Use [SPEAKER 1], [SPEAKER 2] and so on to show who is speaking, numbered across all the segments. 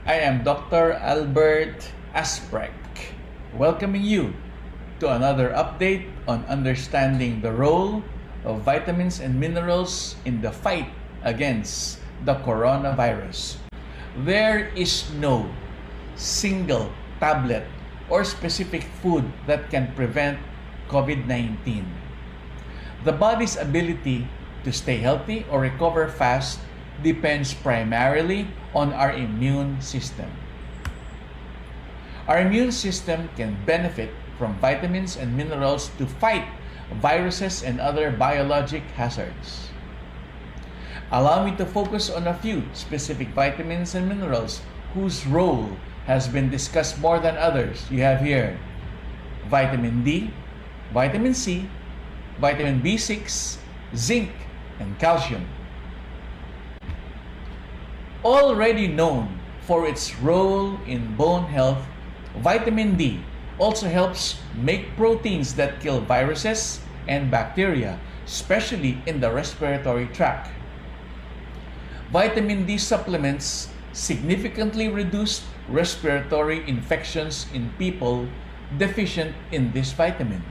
[SPEAKER 1] I am Dr. Albert Asprec, welcoming you to another update on understanding the role of vitamins and minerals in the fight against the coronavirus. There is no single tablet or specific food that can prevent COVID-19. The body's ability to stay healthy or recover fast depends primarily on our immune system. Our immune system can benefit from vitamins and minerals to fight viruses and other biologic hazards. Allow me to focus on a few specific vitamins and minerals whose role has been discussed more than others. You have here vitamin D, vitamin C, vitamin B6, zinc, and calcium. Already known for its role in bone health, vitamin D also helps make proteins that kill viruses and bacteria, especially in the respiratory tract. Vitamin D supplements significantly reduce respiratory infections in people deficient in this vitamin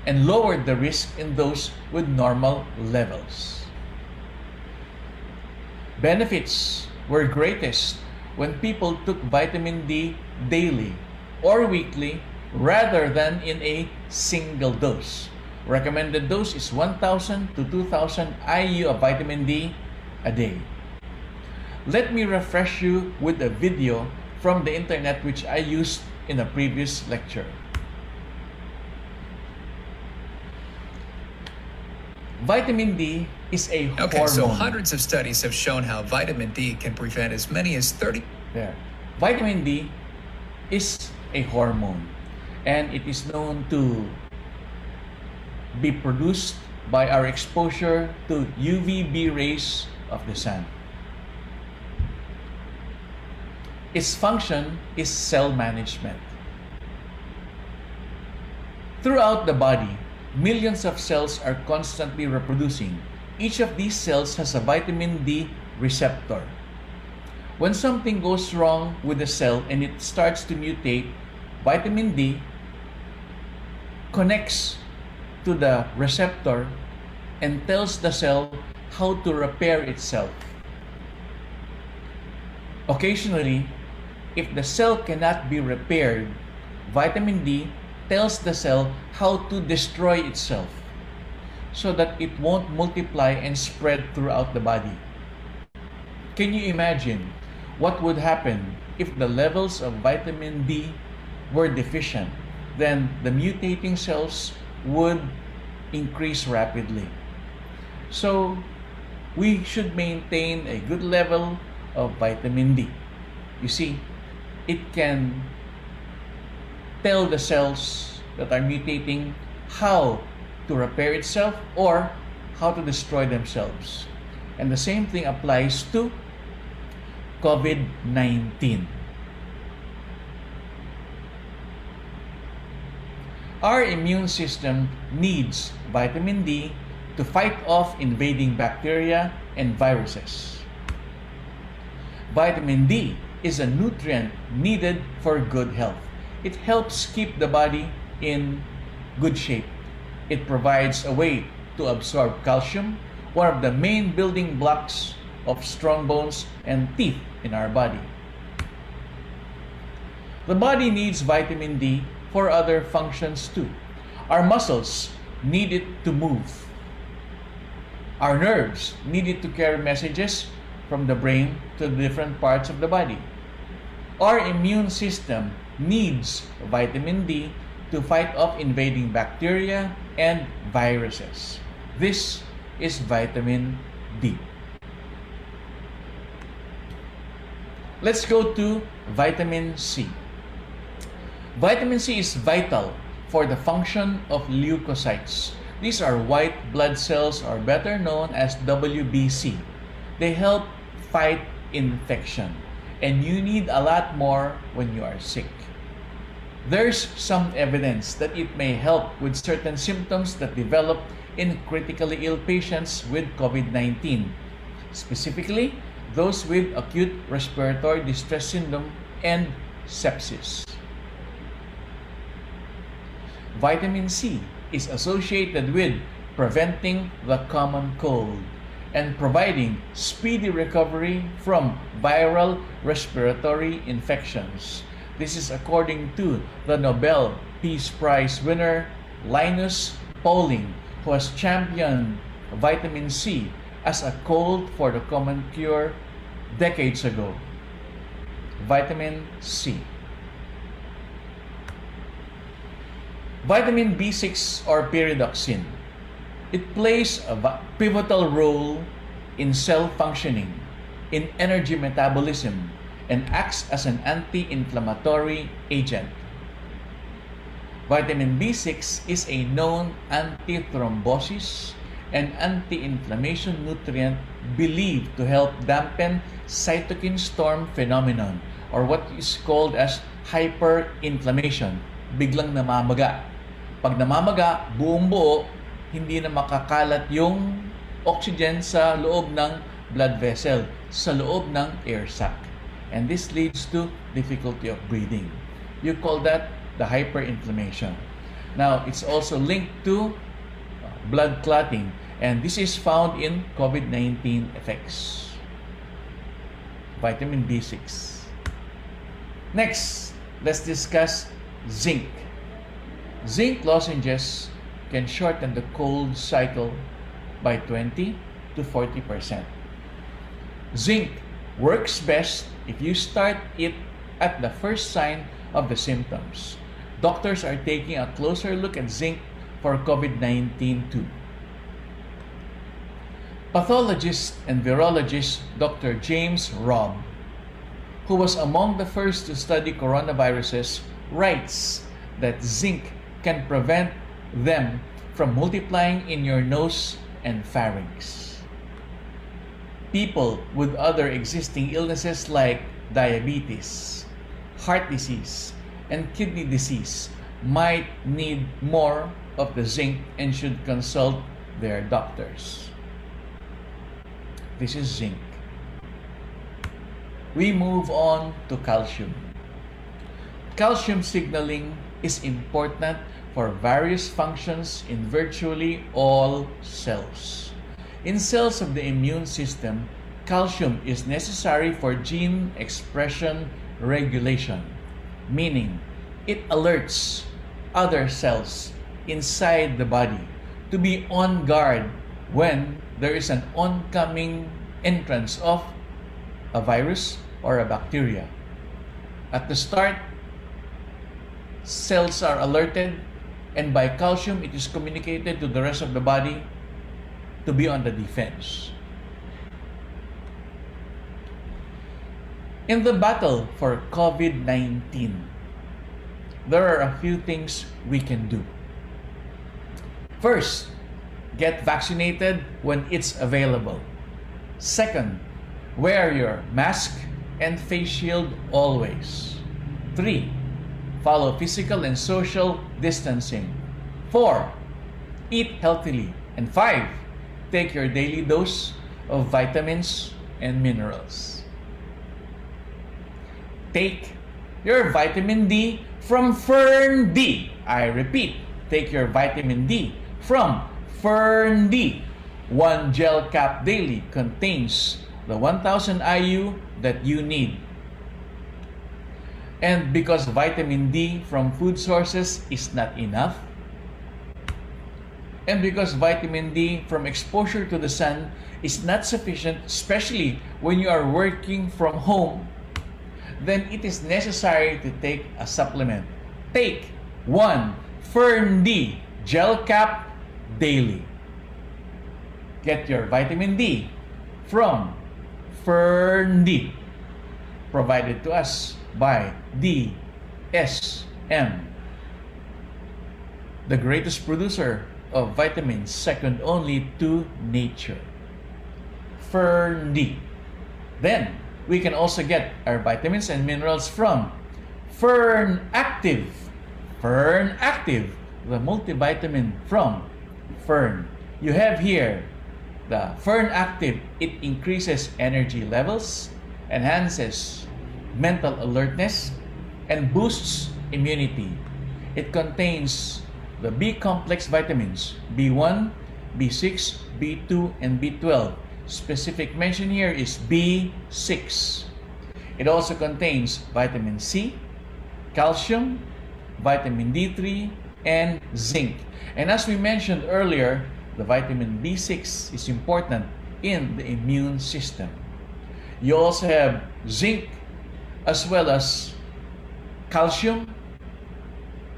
[SPEAKER 1] and lowered the risk in those with normal levels. Benefits were greatest when people took vitamin D daily or weekly rather than in a single dose. Recommended dose is 1,000 to 2,000 IU of vitamin D a day. Let me refresh you with a video from the internet which I used in a previous lecture. Vitamin D is a hormone.
[SPEAKER 2] Okay, so hundreds of studies have shown how vitamin D can prevent as many as 30...
[SPEAKER 1] There. Vitamin D is a hormone and it is known to be produced by our exposure to UVB rays of the sun. Its function is cell management. Throughout the body, millions of cells are constantly reproducing. Each of these cells has a vitamin D receptor. When something goes wrong with the cell and it starts to mutate, vitamin D connects to the receptor and tells the cell how to repair itself. Occasionally, if the cell cannot be repaired, vitamin D tells the cell how to destroy itself so that it won't multiply and spread throughout the body. Can you imagine what would happen if the levels of vitamin D were deficient? Then the mutating cells would increase rapidly. So we should maintain a good level of vitamin D. You see, it can tell the cells that are mutating how to repair itself or how to destroy themselves. And the same thing applies to COVID-19. Our immune system needs vitamin D to fight off invading bacteria and viruses. Vitamin D is a nutrient needed for good health. It helps keep the body in good shape. It provides a way to absorb calcium, one of the main building blocks of strong bones and teeth in our body. The body needs vitamin D for other functions too. Our muscles need it to move. Our nerves need it to carry messages from the brain to the different parts of the body. Our immune system needs vitamin D to fight off invading bacteria and viruses. This is vitamin D. Let's go to vitamin C. Vitamin C is vital for the function of leukocytes. These are white blood cells, or better known as WBC. They help fight infection, and you need a lot more when you are sick. There's some evidence that it may help with certain symptoms that develop in critically ill patients with COVID-19, specifically those with acute respiratory distress syndrome and sepsis. Vitamin C is associated with preventing the common cold and providing speedy recovery from viral respiratory infections. This is according to the Nobel Peace Prize winner Linus Pauling, who has championed vitamin C as a cold for the common cure decades ago. Vitamin C. Vitamin B6 or pyridoxine. It plays a pivotal role in cell functioning, in energy metabolism, and acts as an anti-inflammatory agent. Vitamin B6 is a known anti-thrombosis and anti-inflammation nutrient believed to help dampen cytokine storm phenomenon, or what is called as hyperinflammation. Biglang namamaga. Pag namamaga, buong buo, hindi na makakalat yung oxygen sa loob ng blood vessel, sa loob ng air sac. And this leads to difficulty of breathing. You call that the hyperinflammation. Now, it's also linked to blood clotting, and this is found in COVID-19 effects. Vitamin B6. Next, let's discuss zinc. Zinc lozenges can shorten the cold cycle by 20 to 40%. Zinc works best if you start it at the first sign of the symptoms. Doctors are taking a closer look at zinc for COVID-19 too. Pathologist and virologist Dr. James Robb, who was among the first to study coronaviruses, writes that zinc can prevent them from multiplying in your nose and pharynx. People with other existing illnesses like diabetes, heart disease, and kidney disease might need more of the zinc and should consult their doctors. This is zinc. We move on to calcium. Calcium signaling is important for various functions in virtually all cells. In cells of the immune system, calcium is necessary for gene expression regulation, meaning it alerts other cells inside the body to be on guard when there is an oncoming entrance of a virus or a bacteria. At the start, cells are alerted, and by calcium it is communicated to the rest of the body to be on the defense. In the battle for COVID-19, there are a few things we can do. First, get vaccinated when it's available. Second, wear your mask and face shield always. 3. Follow physical and social distancing. 4. Eat healthily. And 5. Take your daily dose of vitamins and minerals. Take your vitamin D from Fern D. I repeat, take your vitamin D from Fern D. One gel cap daily contains the 1000 IU that you need. And because vitamin D from food sources is not enough, and because vitamin D from exposure to the sun is not sufficient, especially when you are working from home, then it is necessary to take a supplement. Take one Fern D gel cap daily. Get your vitamin D from Fern D, provided to us by DSM, the greatest producer of vitamins, second only to nature. Fern D. Then we can also get our vitamins and minerals from Fern Active. Fern Active, the multivitamin from Fern. You have here the Fern Active. It increases energy levels, enhances mental alertness, and boosts immunity. It contains the B complex vitamins B1, B6, B2, and B12. Specific mention here is B6. It also contains vitamin C, calcium, vitamin D3, and zinc. And as we mentioned earlier, the vitamin B6 is important in the immune system. You also have zinc as well as calcium,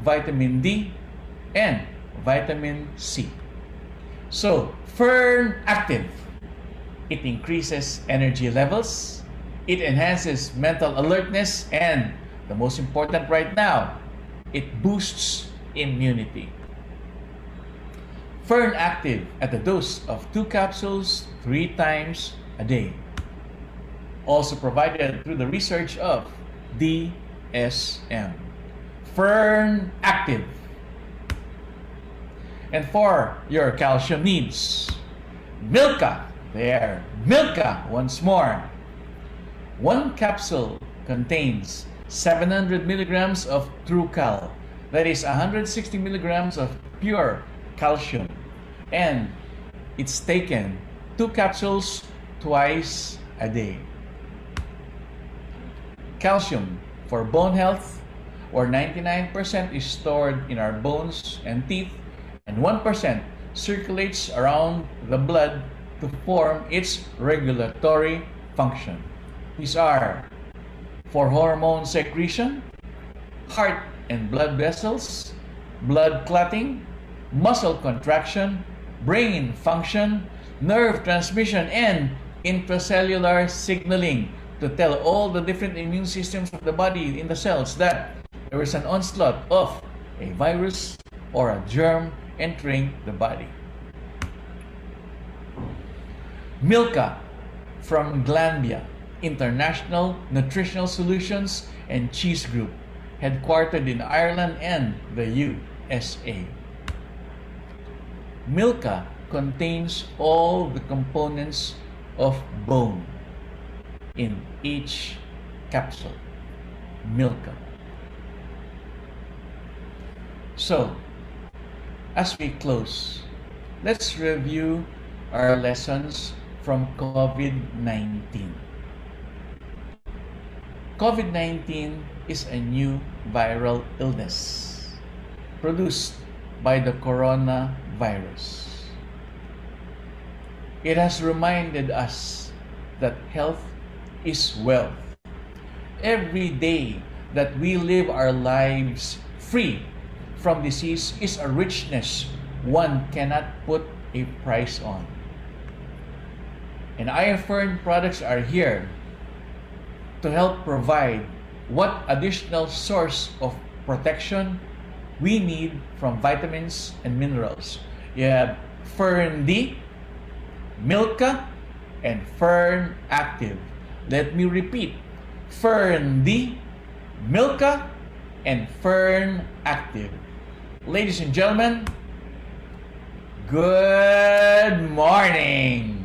[SPEAKER 1] vitamin D, and vitamin C. So, Fern Active. It increases energy levels, it enhances mental alertness, and the most important right now, it boosts immunity. Fern Active at a dose of 2 capsules 3 times a day. Also provided through the research of DSM. Fern Active. And for your calcium needs, Milka. There, Milka once more. 1 capsule contains 700 milligrams of TrueCal. That is 160 milligrams of pure calcium. And it's taken 2 capsules twice a day. Calcium for bone health, or 99% is stored in our bones and teeth, and 1% circulates around the blood to form its regulatory function. These are for hormone secretion, heart and blood vessels, blood clotting, muscle contraction, brain function, nerve transmission, and intracellular signaling, to tell all the different immune systems of the body in the cells that there is an onslaught of a virus or a germ entering the body. Milka from Glanbia International Nutritional Solutions and Cheese Group, headquartered in Ireland and the USA. Milka contains all the components of bone in each capsule. Milka. So, as we close, let's review our lessons from COVID-19. COVID-19 is a new viral illness produced by the coronavirus. It has reminded us that health is wealth. Every day that we live our lives free from disease is a richness one cannot put a price on. And Ifern products are here to help provide what additional source of protection we need from vitamins and minerals. You have Fern D, Milka, and Fern Active. Let me repeat: Fern D, Milka, and Fern Active. Ladies and gentlemen, good morning.